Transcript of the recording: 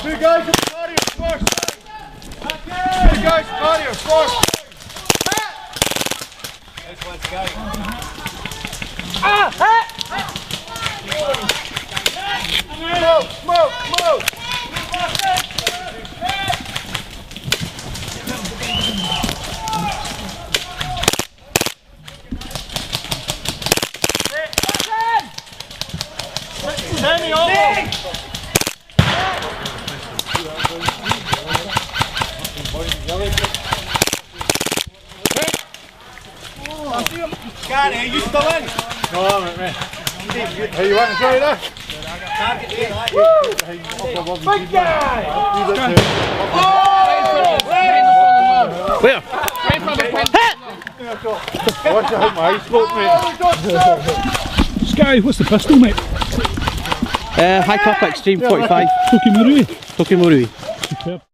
Two guys at the cardio, first. Two guys cardio, first. Let's go. Move. Danny, over. Gary, are you still in? No, I'm in, mate. Hey, you want to try that? Big guy! Where? Watch out, my eyes spoke, mate. Sky, what's the pistol, mate? High Capa Xtreme 45. Marui. Marui. Superb.